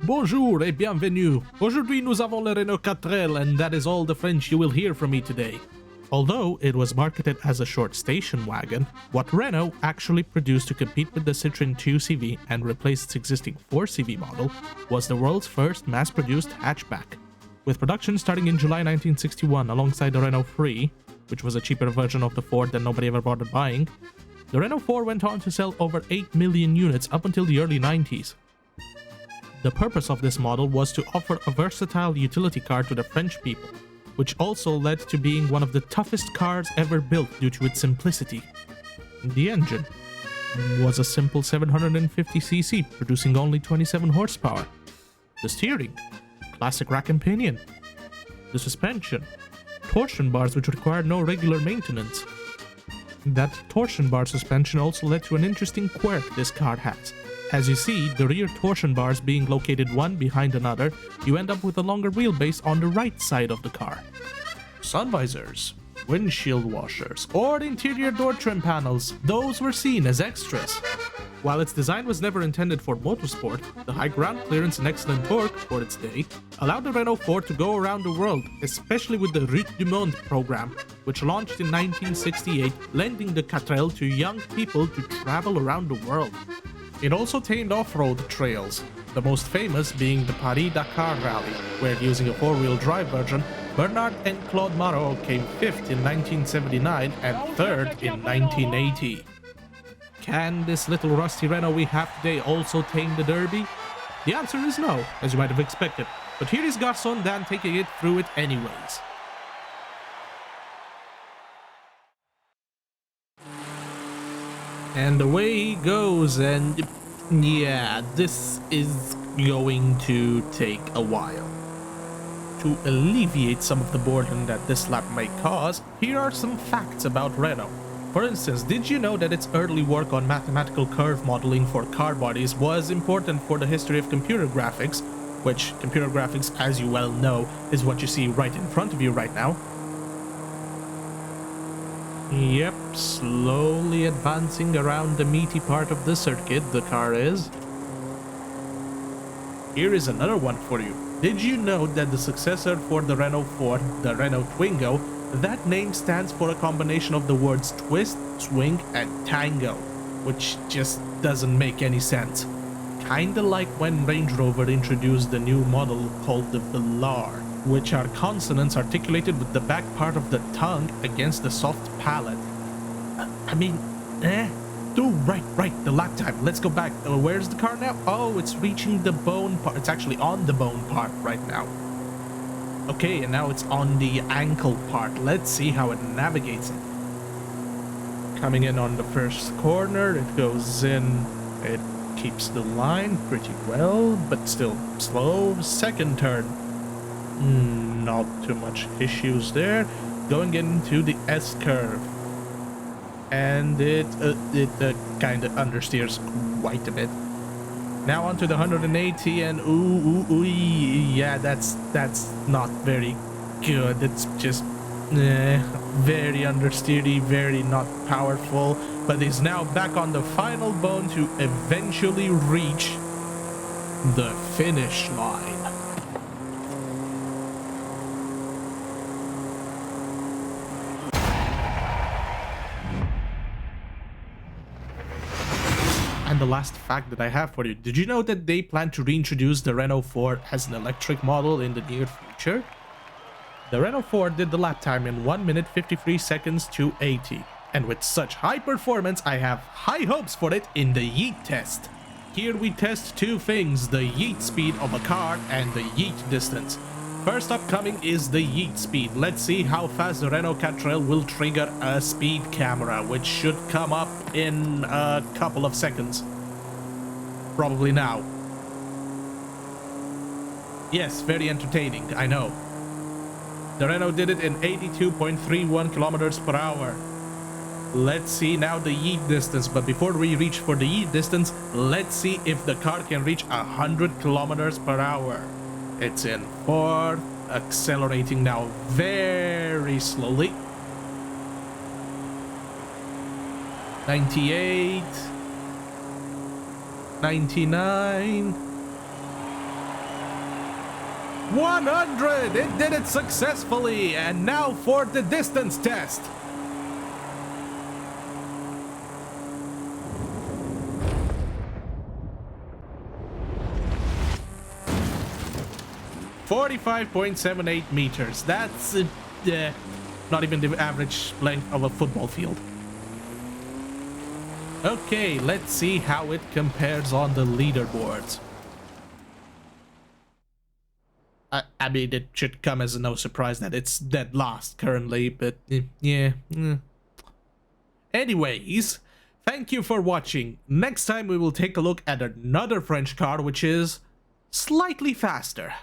Bonjour et bienvenue. Aujourd'hui nous avons le Renault Quatrelle, and that is all the French you will hear from me today. Although it was marketed as a short station wagon, what Renault actually produced to compete with the Citroën 2CV and replace its existing 4CV model was the world's first mass-produced hatchback. With production starting in July 1961 alongside the Renault 3, which was a cheaper version of the Ford that nobody ever bothered buying, the Renault 4 went on to sell over 8 million units up until the early 90s. The purpose of this model was to offer a versatile utility car to the French people, which also led to being one of the toughest cars ever built due to its simplicity. The engine was a simple 750cc, producing only 27 horsepower. The steering, classic rack and pinion. The suspension, torsion bars which required no regular maintenance. That torsion bar suspension also led to an interesting quirk this car has. As you see, the rear torsion bars being located one behind another, you end up with a longer wheelbase on the right side of the car. Sun visors, windshield washers, or interior door trim panels, those were seen as extras. While its design was never intended for motorsport, the high ground clearance and excellent torque for its day allowed the Renault 4 to go around the world, especially with the Route du Monde program, which launched in 1968, lending the Quatrelle to young people to travel around the world. It also tamed off-road trails, the most famous being the Paris-Dakar Rally, where using a four-wheel drive version, Bernard and Claude Marot came 5th in 1979 and 3rd in 1980. Can this little rusty Renault we have today also tame the Derby? The answer is no, as you might have expected, but here is Garçon Dan taking it through it anyways. And away he goes, and yeah, this is going to take a while. To alleviate some of the boredom that this lap may cause, here are some facts about Renault. For instance, did you know that its early work on mathematical curve modeling for car bodies was important for the history of computer graphics, which computer graphics, as you well know, is what you see right in front of you right now? Yep, slowly advancing around the meaty part of the circuit, the car is. Here is another one for you. Did you know that the successor for the Renault 4, the Renault Twingo, that name stands for a combination of the words twist, swing, and tango, which just doesn't make any sense. Kinda like when Range Rover introduced the new model called the Velar, which are consonants articulated with the back part of the tongue against the soft palate. Right, the lap time. Let's go back. Where's the car now? Oh, it's reaching the bone part. It's actually on the bone part right now. Okay, and now it's on the ankle part. Let's see how it navigates it. Coming in on the first corner, it goes in. It keeps the line pretty well, but still slow. Second turn. Not too much issues there. Going into the S-curve. And it kind of understeers quite a bit. Now onto the 180 and yeah, that's not very good. It's just very understeery, very not powerful, but is now back on the final bone to eventually reach the finish line. And the last fact that I have for you, did you know that they plan to reintroduce the Renault 4 as an electric model in the near future? The Renault 4 did the lap time in 1 minute 53 seconds to 80, and with such high performance I have high hopes for it in the yeet test. Here we test two things, the yeet speed of a car and the yeet distance. First upcoming is the yeet speed. Let's see how fast the Renault Quatrelle will trigger a speed camera, which should come up in a couple of seconds. Probably now. Yes, very entertaining, I know. The Renault did it in 82.31 kilometers per hour. Let's see now the yeet distance, but before we reach for the yeet distance, let's see if the car can reach 100 kilometers per hour. It's in 4, accelerating now very slowly. 98, 99, 100! It did it successfully! And now for the distance test! .78 meters. That's not even the average length of a football field. Okay, let's see how it compares on the leaderboards. I mean, it should come as no surprise that it's dead last currently, but yeah. Anyways, thank you for watching. Next time we will take a look at another French car which is slightly faster.